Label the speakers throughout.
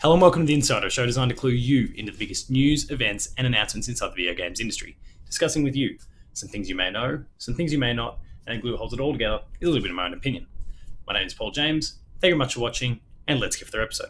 Speaker 1: Hello and welcome to The Insider, a show designed to clue you into the biggest news, events, and announcements inside the video games industry. Discussing with you some things you may know, some things you may not, and the glue that holds it all together is a little bit of my own opinion. My name is Paul James, thank you very much for watching, and let's get to their episode.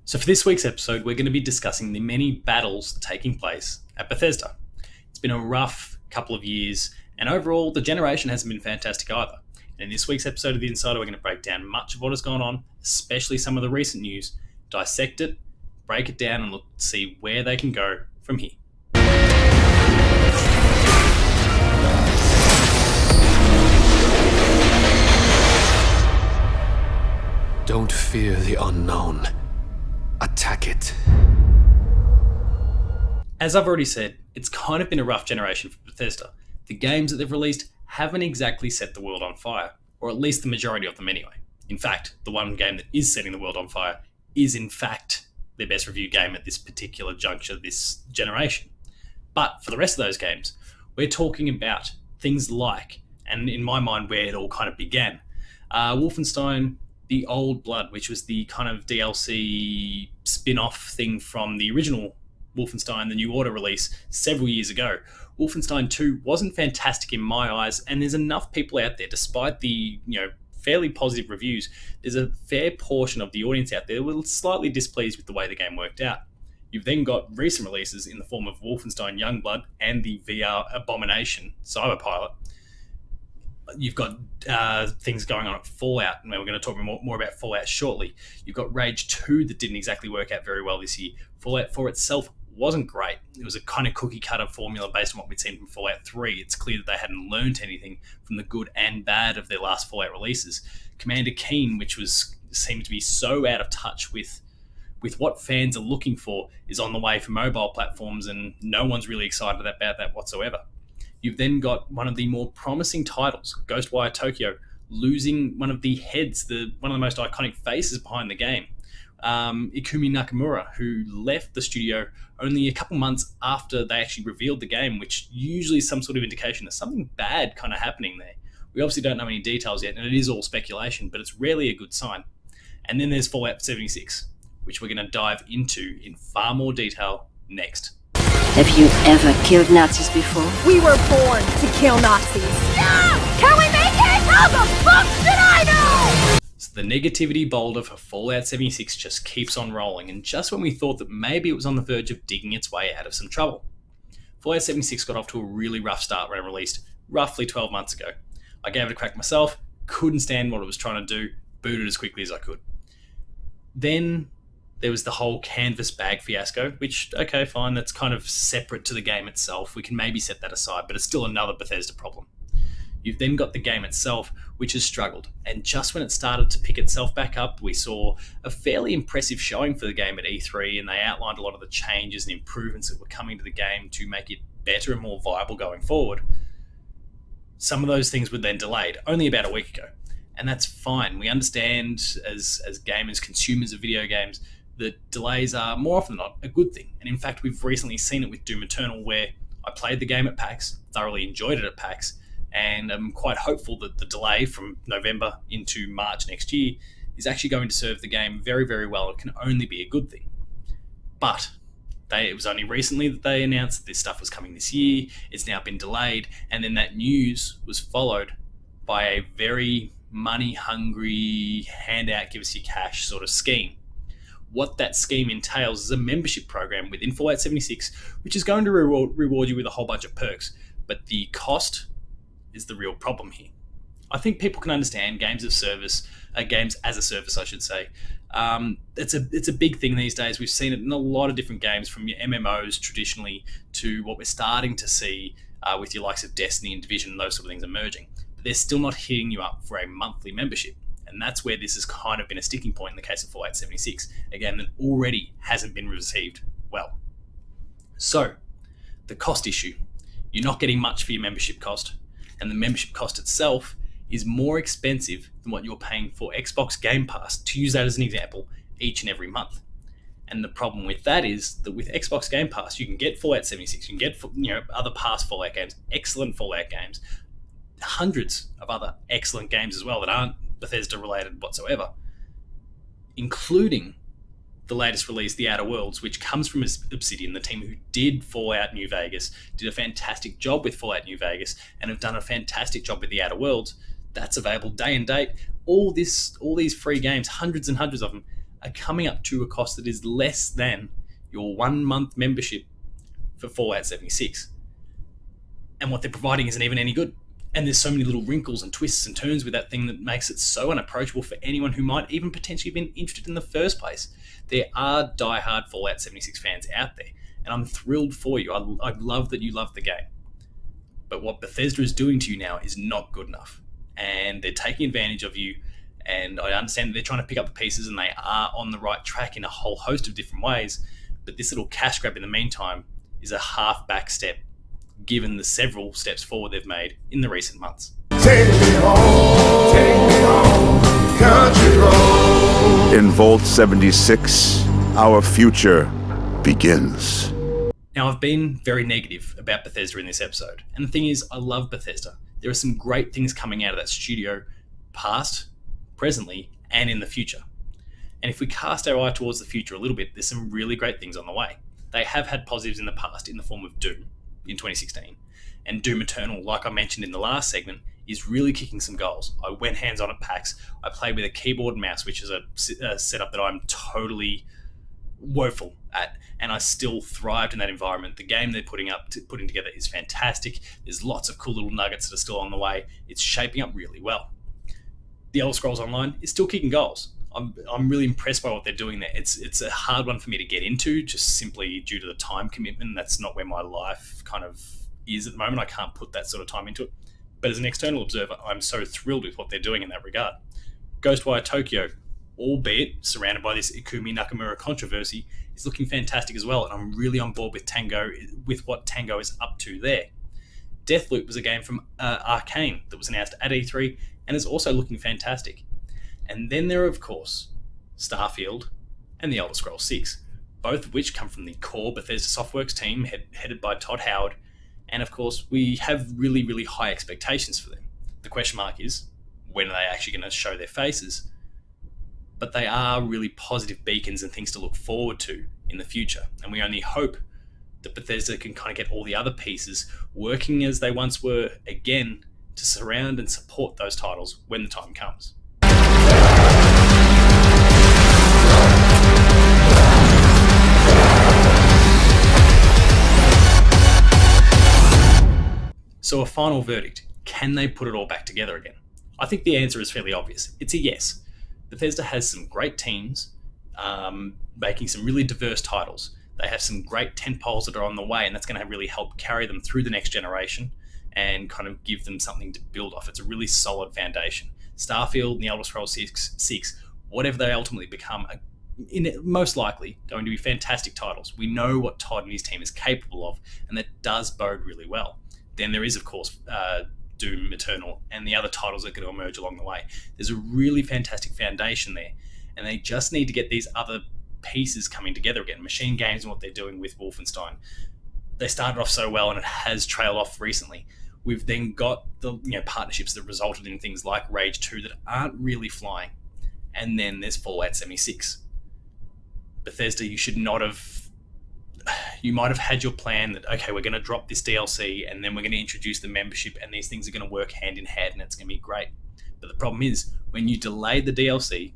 Speaker 1: So for this week's episode, we're going to be discussing the many battles taking place at Bethesda. It's been a rough couple of years, and overall, the generation hasn't been fantastic either. And in this week's episode of The Insider, we're going to break down much of what has gone on, especially some of the recent news, dissect it, break it down, and look to see where they can go from here.
Speaker 2: Don't fear the unknown. Attack it.
Speaker 1: As I've already said, it's kind of been a rough generation for Bethesda. The games that they've released haven't exactly set the world on fire, or at least the majority of them anyway. In fact, the one game that is setting the world on fire is in fact their best reviewed game at this particular juncture this generation. But for the rest of those games, we're talking about things like, and in my mind where it all kind of began, Wolfenstein The Old Blood, which was the kind of DLC spin-off thing from the original Wolfenstein The New Order release several years ago. Wolfenstein 2 wasn't fantastic in my eyes, and there's enough people out there, despite the fairly positive reviews, there's a fair portion of the audience out there who were slightly displeased with the way the game worked out. You've then got recent releases in the form of Wolfenstein Youngblood and the VR abomination Cyberpilot. You've got things going on at Fallout, and we're going to talk more about Fallout shortly. You've got Rage 2 that didn't exactly work out very well this year. Fallout 4 itself wasn't great. It was a kind of cookie-cutter formula based on what we'd seen from Fallout 3. It's clear that they hadn't learned anything from the good and bad of their last Fallout releases. Commander Keen, which seemed to be so out of touch with what fans are looking for, is on the way for mobile platforms, and no one's really excited about that whatsoever. You've then got one of the more promising titles, Ghostwire Tokyo, losing one of the heads, one of the most iconic faces behind the game. Ikumi Nakamura, who left the studio only a couple months after they actually revealed the game, which usually is some sort of indication that something bad kind of happening there. We obviously don't know any details yet, and it is all speculation, but it's rarely a good sign. And then there's Fallout 76, which we're going to dive into in far more detail next.
Speaker 3: Have you ever killed Nazis before?
Speaker 4: We were born to kill Nazis. No! Can we make it? How the fuck did I know?
Speaker 1: So the negativity boulder for Fallout 76 just keeps on rolling, and just when we thought that maybe it was on the verge of digging its way out of some trouble. Fallout 76 got off to a really rough start when it released roughly 12 months ago. I gave it a crack myself, couldn't stand what it was trying to do, booted as quickly as I could. Then there was the whole canvas bag fiasco, which, okay, fine, that's kind of separate to the game itself. We can maybe set that aside, but it's still another Bethesda problem. You've then got the game itself, which has struggled. And just when it started to pick itself back up, we saw a fairly impressive showing for the game at E3, and they outlined a lot of the changes and improvements that were coming to the game to make it better and more viable going forward. Some of those things were then delayed, only about a week ago. And that's fine. We understand as gamers, consumers of video games, that delays are more often than not a good thing. And in fact, we've recently seen it with Doom Eternal, where I played the game at PAX, thoroughly enjoyed it at PAX, and I'm quite hopeful that the delay from November into March next year is actually going to serve the game very, very well. It can only be a good thing. But it was only recently that they announced that this stuff was coming this year. It's now been delayed, and then that news was followed by a very money-hungry, handout, give us your cash sort of scheme. What that scheme entails is a membership program within Fallout 76, which is going to reward you with a whole bunch of perks. But the cost is the real problem here. I think people can understand games as a service, I should say. It's a big thing these days. We've seen it in a lot of different games, from your MMOs traditionally to what we're starting to see with your likes of Destiny and Division and those sort of things emerging. But they're still not hitting you up for a monthly membership. And that's where this has kind of been a sticking point in the case of Fallout 76, a game that already hasn't been received well. So, the cost issue. You're not getting much for your membership cost, and the membership cost itself is more expensive than what you're paying for Xbox Game Pass, to use that as an example, each and every month. And the problem with that is that with Xbox Game Pass, you can get Fallout 76, you can get other past Fallout games, excellent Fallout games, hundreds of other excellent games as well that aren't Bethesda related whatsoever, including the latest release, The Outer Worlds, which comes from Obsidian, the team who did Fallout New Vegas, did a fantastic job with Fallout New Vegas, and have done a fantastic job with The Outer Worlds. That's available day and date. All these free games, hundreds and hundreds of them, are coming up to a cost that is less than your 1 month membership for Fallout 76. And what they're providing isn't even any good. And there's so many little wrinkles and twists and turns with that thing that makes it so unapproachable for anyone who might even potentially have been interested in the first place. There are diehard Fallout 76 fans out there, and I'm thrilled for you. I love that you love the game. But what Bethesda is doing to you now is not good enough. And they're taking advantage of you, and I understand that they're trying to pick up the pieces, and they are on the right track in a whole host of different ways. But this little cash grab in the meantime is a half back step, given the several steps forward they've made in the recent months.
Speaker 5: Take me home, country road. In Vault 76, our future begins.
Speaker 1: Now, I've been very negative about Bethesda in this episode, and the thing is, I love Bethesda. There are some great things coming out of that studio, past, presently, and in the future. And if we cast our eye towards the future a little bit, there's some really great things on the way. They have had positives in the past in the form of Doom in 2016. And Doom Eternal, like I mentioned in the last segment, is really kicking some goals. I went hands-on at PAX. I played with a keyboard and mouse, which is a setup that I'm totally woeful at, and I still thrived in that environment. The game they're putting together is fantastic. There's lots of cool little nuggets that are still on the way. It's shaping up really well. The Elder Scrolls Online is still kicking goals. I'm really impressed by what they're doing there. It's a hard one for me to get into, just simply due to the time commitment. That's not where my life kind of is at the moment. I can't put that sort of time into it. But as an external observer, I'm so thrilled with what they're doing in that regard. Ghostwire Tokyo, albeit surrounded by this Ikumi Nakamura controversy, is looking fantastic as well, and I'm really on board with what Tango is up to there. Deathloop was a game from Arcane that was announced at E3 and is also looking fantastic. And then there are, of course, Starfield and The Elder Scrolls 6, both of which come from the core Bethesda Softworks team headed by Todd Howard, and of course we have really, really high expectations for them. The question mark is, when are they actually going to show their faces? But they are really positive beacons and things to look forward to in the future, and we only hope that Bethesda can kind of get all the other pieces working as they once were again to surround and support those titles when the time comes. So a final verdict, can they put it all back together again? I think the answer is fairly obvious. It's a yes. Bethesda has some great teams making some really diverse titles. They have some great tentpoles that are on the way, and that's going to really help carry them through the next generation and kind of give them something to build off. It's a really solid foundation. Starfield and The Elder Scrolls 6, whatever they ultimately become, are most likely going to be fantastic titles. We know what Todd and his team is capable of, and that does bode really well. Then there is, of course, Doom Eternal and the other titles that are going to emerge along the way. There's a really fantastic foundation there, and they just need to get these other pieces coming together again. Machine Games and what they're doing with Wolfenstein. They started off so well, and it has trailed off recently. We've then got the partnerships that resulted in things like Rage 2 that aren't really flying. And then there's Fallout 76. Bethesda, you might have had your plan that, okay, we're going to drop this DLC and then we're going to introduce the membership and these things are going to work hand in hand and it's going to be great. But the problem is, when you delayed the DLC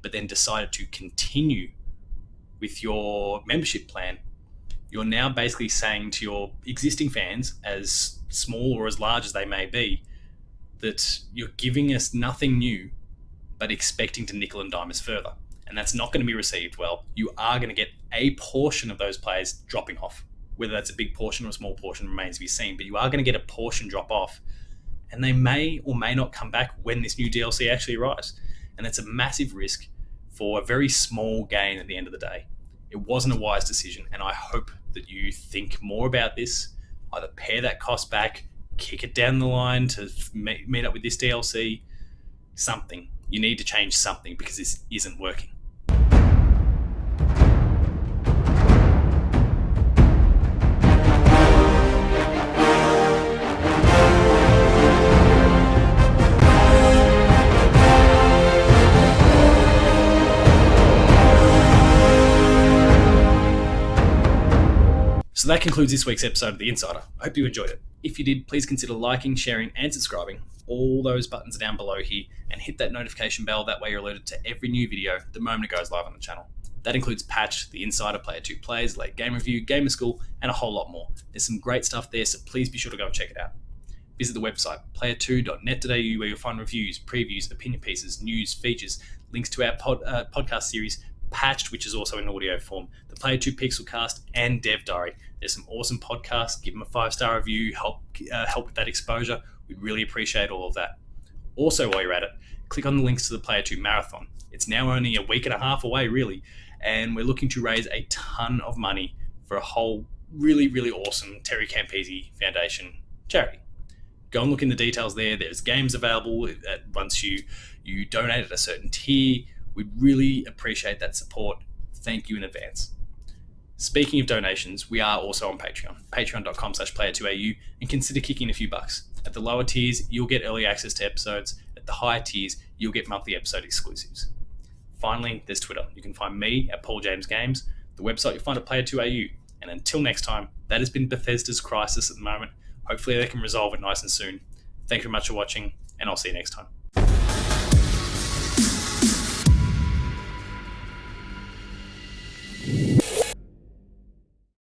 Speaker 1: but then decided to continue with your membership plan, you're now basically saying to your existing fans, as small or as large as they may be, that you're giving us nothing new but expecting to nickel and dime us further. And that's not going to be received well. You are going to get a portion of those players dropping off. Whether that's a big portion or a small portion remains to be seen, but you are going to get a portion drop off, and they may or may not come back when this new DLC actually arrives. And that's a massive risk for a very small gain at the end of the day. It wasn't a wise decision, and I hope that you think more about this, either pare that cost back, kick it down the line to meet up with this DLC, something. You need to change something because this isn't working. So that concludes this week's episode of The Insider. I hope you enjoyed it. If you did, please consider liking, sharing, and subscribing. All those buttons are down below here, and hit that notification bell. That way you're alerted to every new video the moment it goes live on the channel. That includes Patch, The Insider, Player 2 Plays, Late Game Review, Gamer School, and a whole lot more. There's some great stuff there, so please be sure to go and check it out. Visit the website, player2.net.au, where you'll find reviews, previews, opinion pieces, news, features, links to our podcast series, Patched, which is also in audio form, the Player 2 Pixelcast, and Dev Diary. There's some awesome podcasts. Give them a 5-star review, help with that exposure. We'd really appreciate all of that. Also, while you're at it, click on the links to the Player 2 Marathon. It's now only a week and a half away, really, and we're looking to raise a ton of money for a whole really, really awesome Terry Campese Foundation charity. Go and look in the details there. There's games available once you donate at a certain tier. We'd really appreciate that support. Thank you in advance. Speaking of donations, we are also on Patreon, patreon.com/player2au, and consider kicking a few bucks. At the lower tiers, you'll get early access to episodes. At the higher tiers, you'll get monthly episode exclusives. Finally, there's Twitter. You can find me at Paul James Games. The website you'll find at player2au. And until next time, that has been Bethesda's crisis at the moment. Hopefully they can resolve it nice and soon. Thank you very much for watching, and I'll see you next time.